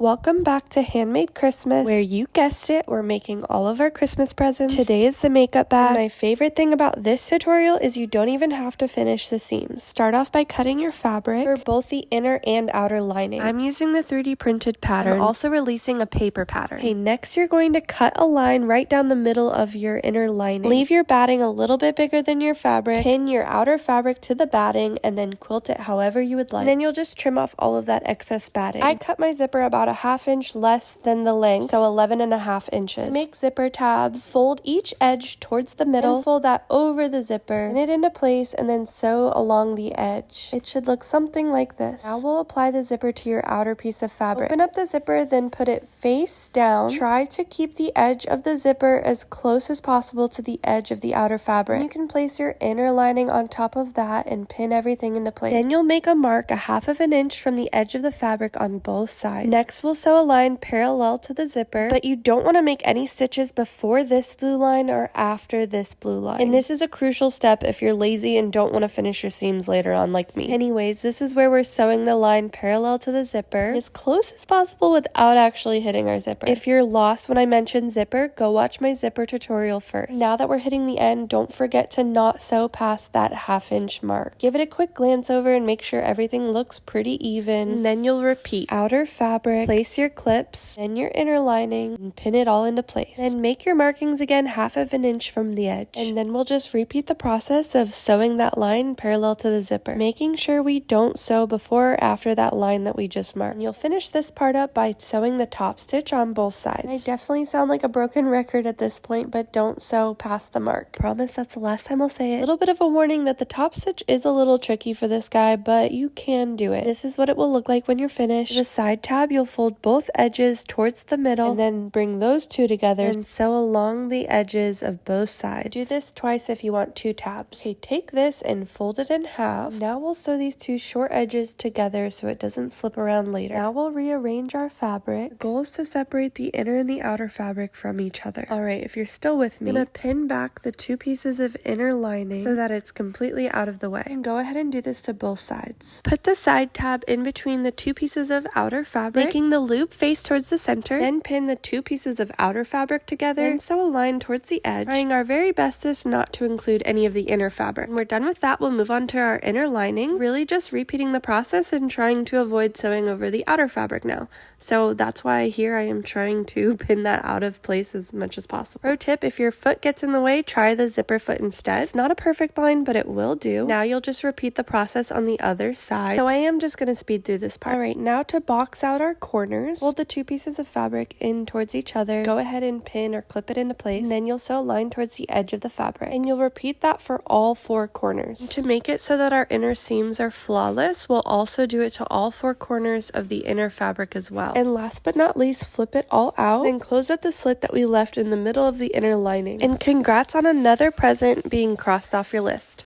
Welcome back to Handmade Christmas, where you guessed it, we're making all of our Christmas presents. Today is the makeup bag. My favorite thing about this tutorial is you don't even have to finish the seams. Start off by cutting your fabric for both the inner and outer lining. I'm using the 3D printed pattern. I'm also releasing a paper pattern. Okay, next you're going to cut a line right down the middle of your inner lining. Leave your batting a little bit bigger than your fabric. Pin your outer fabric to the batting and then quilt it however you would like. And then you'll just trim off all of that excess batting. I cut my zipper about a ½ inch less than the length, so 11½ inches. Make zipper tabs, fold each edge towards the middle, and fold that over the zipper, pin it into place, and then sew along the edge. It should look something like this. Now we'll apply the zipper to your outer piece of fabric. Open up the zipper, then put it face down. Try to keep the edge of the zipper as close as possible to the edge of the outer fabric. You can place your inner lining on top of that and pin everything into place. Then you'll make a mark ½ inch from the edge of the fabric on both sides. Next, we'll sew a line parallel to the zipper, but you don't want to make any stitches before this blue line or after this blue line. And this is a crucial step if you're lazy and don't want to finish your seams later on like me. Anyways, this is where we're sewing the line parallel to the zipper as close as possible without actually hitting our zipper. If you're lost when I mention zipper, go watch my zipper tutorial first. Now that we're hitting the end, don't forget to not sew past that ½ inch mark. Give it a quick glance over and make sure everything looks pretty even. And then you'll repeat outer fabric, place your clips and your inner lining and pin it all into place. Then make your markings again ½ inch from the edge. And then we'll just repeat the process of sewing that line parallel to the zipper, making sure we don't sew before or after that line that we just marked. And you'll finish this part up by sewing the top stitch on both sides. I definitely sound like a broken record at this point, but don't sew past the mark. Promise that's the last time I'll say it. A little bit of a warning that the top stitch is a little tricky for this guy, but you can do it. This is what it will look like when you're finished. For the side tab, you'll fold both edges towards the middle and then bring those two together and sew along the edges of both sides. Do this twice if you want 2 tabs. Okay, take this and fold it in half. Now we'll sew these 2 short edges together so it doesn't slip around later. Now we'll rearrange our fabric. The goal is to separate the inner and the outer fabric from each other. Alright, if you're still with me, I'm gonna pin back the 2 pieces of inner lining so that it's completely out of the way. And go ahead and do this to both sides. Put the side tab in between the 2 pieces of outer fabric, making the loop face towards the center. Then pin the 2 pieces of outer fabric together and sew a line towards the edge, trying our very bestest not to include any of the inner fabric. When we're done with that, we'll move on to our inner lining, really just repeating the process and trying to avoid sewing over the outer fabric now. So that's why here I am trying to pin that out of place as much as possible. Pro tip, if your foot gets in the way, try the zipper foot instead. It's not a perfect line, but it will do. Now you'll just repeat the process on the other side. So I am just going to speed through this part. Alright, now to box out our corners, fold the 2 pieces of fabric in towards each other. Go ahead and pin or clip it into place. And then you'll sew a line towards the edge of the fabric. And you'll repeat that for all 4 corners. And to make it so that our inner seams are flawless, we'll also do it to all 4 corners of the inner fabric as well. And last but not least, flip it all out. Then close up the slit that we left in the middle of the inner lining. And congrats on another present being crossed off your list.